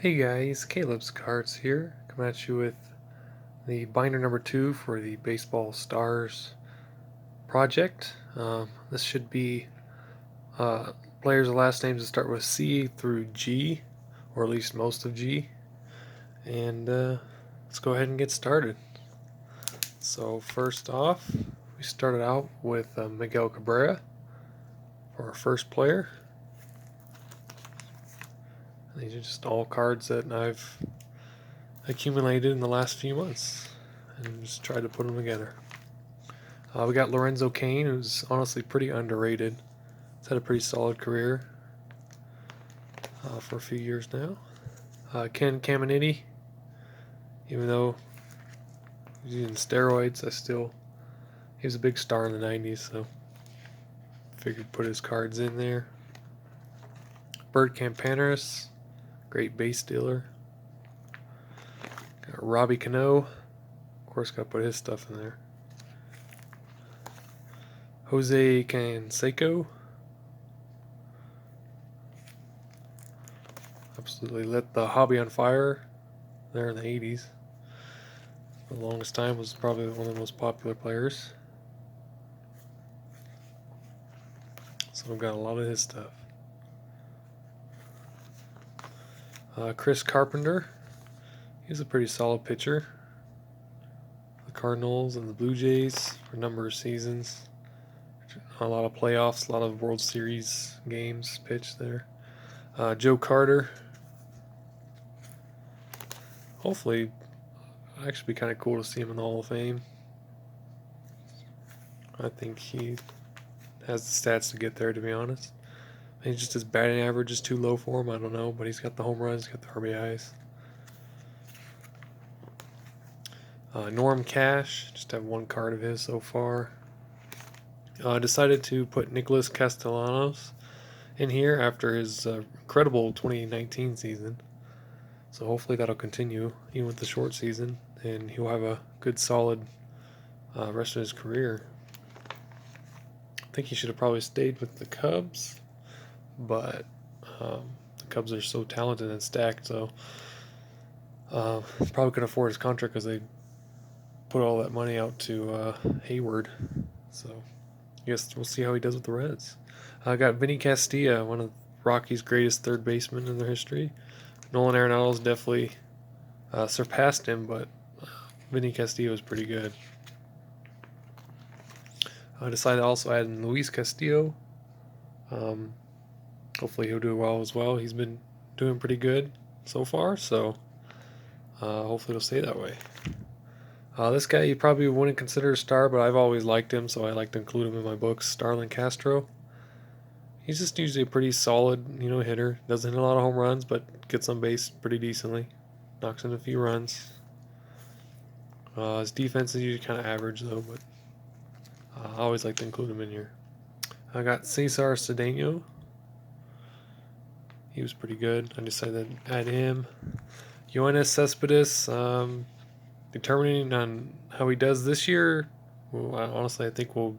Hey guys, Caleb's Cards here, coming at you with the binder number 2 for the Baseball Stars project. This should be players' last names that start with C through G, or at least most of G. And let's go ahead and get started. So first off, we started out with Miguel Cabrera for our first player. These are just all cards that I've accumulated in the last few months and just tried to put them together. We got Lorenzo Cain, who's honestly pretty underrated. He's had a pretty solid career for a few years now. Ken Caminiti, even though he's using steroids, he was a big star in the 90s, so figured put his cards in there. Bert Campaneris, great base dealer. Got Robbie Cano, of course got to put his stuff in there. Jose Canseco, absolutely lit the hobby on fire there in the 80s. For the longest time was probably one of the most popular players. So I've got a lot of his stuff. Chris Carpenter, he's a pretty solid pitcher. The Cardinals and the Blue Jays for a number of seasons. A lot of playoffs, a lot of World Series games pitched there. Joe Carter. Hopefully, it'd actually be kind of cool to see him in the Hall of Fame. I think he has the stats to get there, to be honest. Maybe just his batting average is too low for him, I don't know, but he's got the home runs, he's got the RBIs. Norm Cash, just have one card of his so far. Decided to put Nicolas Castellanos in here after his incredible 2019 season. So hopefully that'll continue, even with the short season, and he'll have a good, solid rest of his career. I think he should have probably stayed with the Cubs, but the Cubs are so talented and stacked, so probably couldn't afford his contract because they put all that money out to Hayward. So I guess we'll see how he does with the Reds. I got Vinny Castilla, one of Rockies' greatest third basemen in their history. Nolan Arenado's definitely surpassed him, but Vinny Castillo is pretty good. I decided to also add in Luis Castillo. Hopefully he'll do well as well. He's been doing pretty good so far, so hopefully it'll stay that way. This guy you probably wouldn't consider a star, but I've always liked him, so I like to include him in my books. Starlin Castro. He's just usually a pretty solid, hitter. Doesn't hit a lot of home runs, but gets on base pretty decently. Knocks in a few runs. His defense is usually kind of average, though, but I always like to include him in here. I got Cesar Cedeno. He was pretty good. I decided to add him. Yoenis Cespedes, determining on how he does this year, well, honestly, I think we'll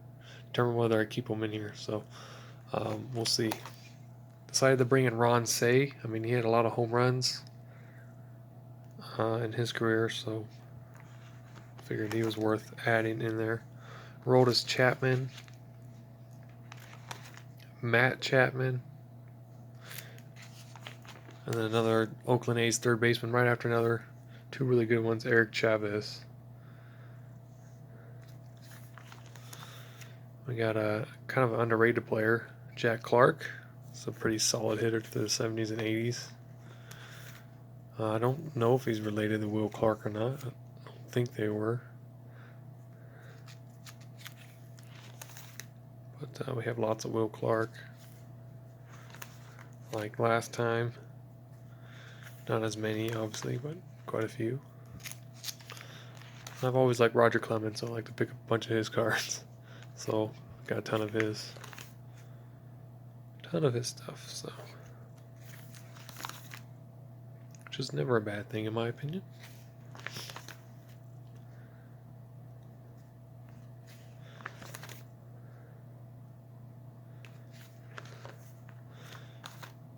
determine whether I keep him in here. So we'll see. Decided to bring in Ron Say. I mean, he had a lot of home runs in his career, so figured he was worth adding in there. Roldis Chapman, Matt Chapman, and then another Oakland A's third baseman right after another. Two really good ones, Eric Chavez. We got a kind of an underrated player, Jack Clark. It's a pretty solid hitter through the 70s and 80s. I don't know if he's related to Will Clark or not. I don't think they were. But we have lots of Will Clark. Like last time. Not as many, obviously, but quite a few. I've always liked Roger Clemens, so I like to pick up a bunch of his cards. So, got a ton of his stuff, so. Which is never a bad thing, in my opinion.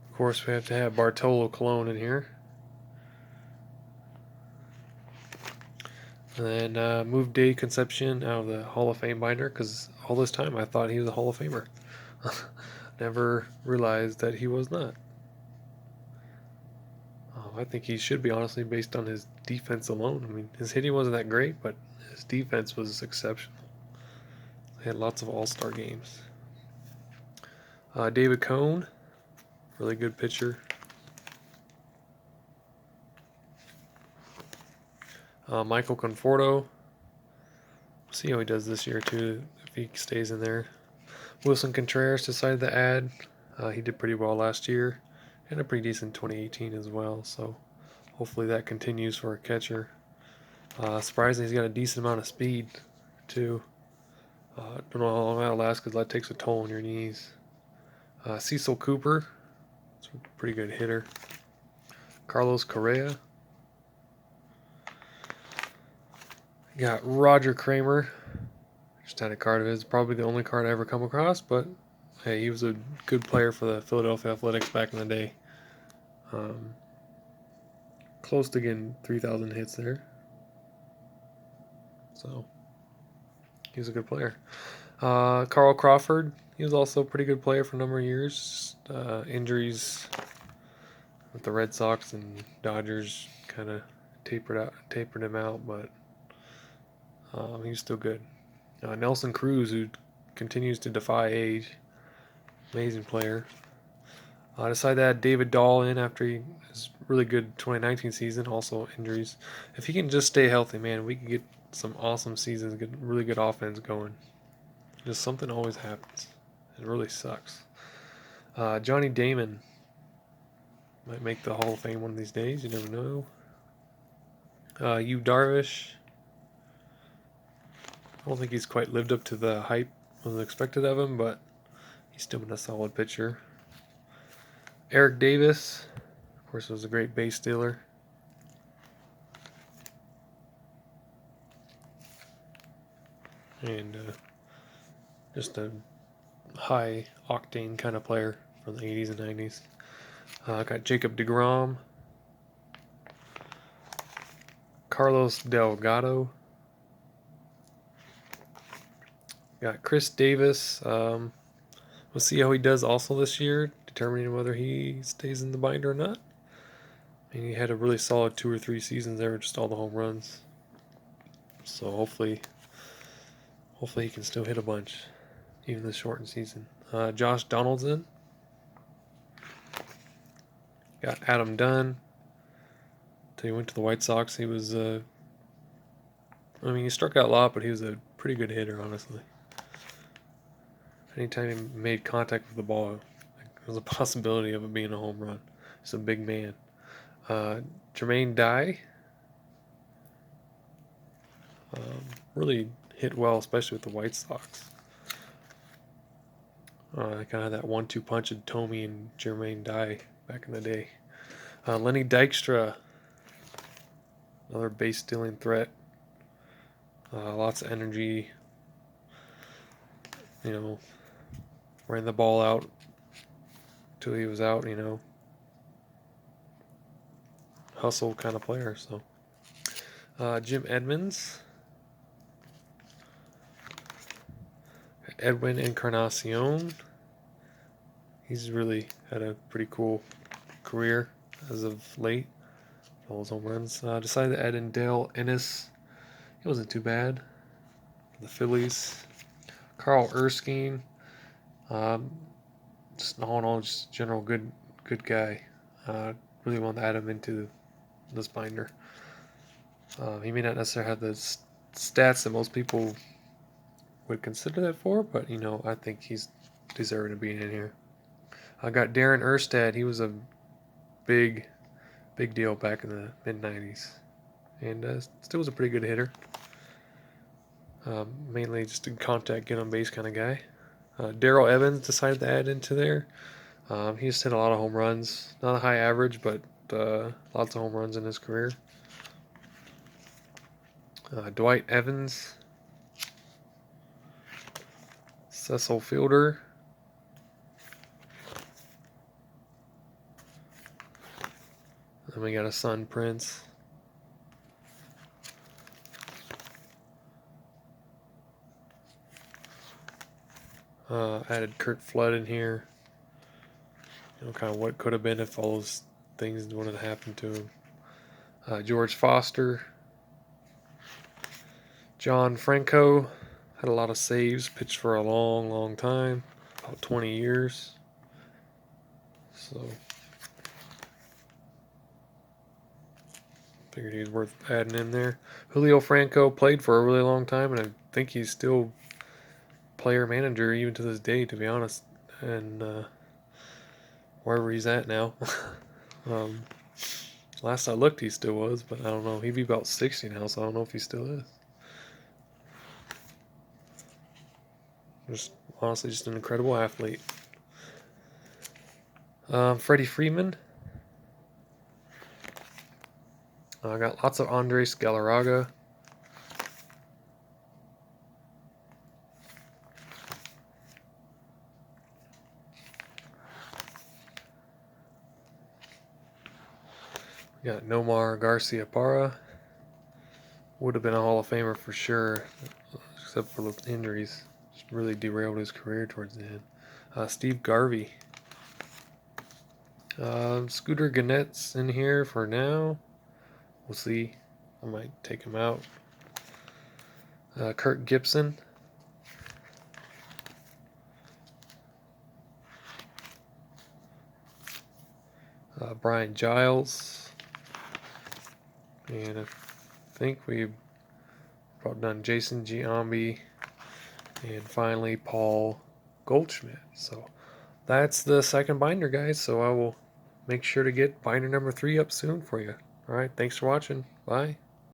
Of course, we have to have Bartolo Cologne in here. And then moved Dave Concepcion out of the Hall of Fame binder because all this time I thought he was a Hall of Famer. Never realized that he was not. I think he should be, honestly, based on his defense alone. I mean, his hitting wasn't that great, but his defense was exceptional. He had lots of all-star games. David Cone, really good pitcher. Michael Conforto. See how he does this year too, if he stays in there. Wilson Contreras decided to add. He did pretty well last year, and a pretty decent 2018 as well. So hopefully that continues for a catcher. Surprisingly, he's got a decent amount of speed too. Don't know how long that'll last because that takes a toll on your knees. Cecil Cooper, it's a pretty good hitter. Carlos Correa. Got Roger Kramer. Just had a card of his. Probably the only card I ever come across, but hey, he was a good player for the Philadelphia Athletics back in the day. Close to getting 3,000 hits there. So, he was a good player. Carl Crawford, he was also a pretty good player for a number of years. Injuries with the Red Sox and Dodgers kind of tapered him out, but he was still good. Nelson Cruz, who continues to defy age, amazing player. I decided to add David Dahl in after his really good 2019 season, also injuries. If he can just stay healthy, man, we can get some awesome seasons, get really good offense going. Just something always happens. It really sucks. Johnny Damon might make the Hall of Fame one of these days. You never know. Yu Darvish. I don't think he's quite lived up to the hype that was expected of him, but he's still been a solid pitcher. Eric Davis, of course, was a great base stealer. And just a high octane kind of player from the 80s and 90s. Got Jacob deGrom, Carlos Delgado, got Chris Davis. We'll see how he does also this year, determining whether he stays in the binder or not. And he had a really solid 2 or 3 seasons there with just all the home runs. So hopefully he can still hit a bunch, even this shortened season. Josh Donaldson. Got Adam Dunn. Until he went to the White Sox, he was, he struck out a lot, but he was a pretty good hitter, honestly. Anytime he made contact with the ball, there was a possibility of it being a home run. He's a big man. Jermaine Dye. Really hit well, especially with the White Sox. I kind of had that 1-2 punch of Tomey and Jermaine Dye back in the day. Lenny Dykstra, another base stealing threat. Lots of energy. Ran the ball out till he was out. Hustle kind of player. So, Jim Edmonds. Edwin Encarnacion. He's really had a pretty cool career as of late. All his home runs. Decided to add in Dale Ennis. He wasn't too bad for the Phillies. Carl Erskine. Just all in all, just general good guy. Really want to add him into this binder. He may not necessarily have the stats that most people would consider that for, but I think he's deserving of being in here. I got Darren Erstad. He was a big deal back in the mid-90s, and still was a pretty good hitter. Mainly just in contact, get on base kind of guy. Darrell Evans decided to add into there. He just hit a lot of home runs. Not a high average, but lots of home runs in his career. Dwight Evans. Cecil Fielder. Then we got a son, Prince. Added Kurt Flood in here. Kind of what could have been if all those things wouldn't have happened to him. George Foster. John Franco. Had a lot of saves. Pitched for a long, long time. About 20 years. So figured he's worth adding in there. Julio Franco played for a really long time, and I think he's still player manager even to this day, to be honest. And wherever he's at now. Last I looked, he still was, but I don't know. He'd be about 60 now, so I don't know if he still is. Just honestly, just an incredible athlete. Freddie Freeman. I got lots of Andres Galarraga. We got Nomar Garciaparra. Would have been a Hall of Famer for sure, except for the injuries. Just really derailed his career towards the end. Steve Garvey. Scooter Gannett's in here for now. We'll see. I might take him out. Kurt Gibson. Brian Giles. And I think we've brought done Jason Giambi. And finally, Paul Goldschmidt. So that's the second binder, guys. So I will make sure to get binder number 3 up soon for you. All right, thanks for watching. Bye.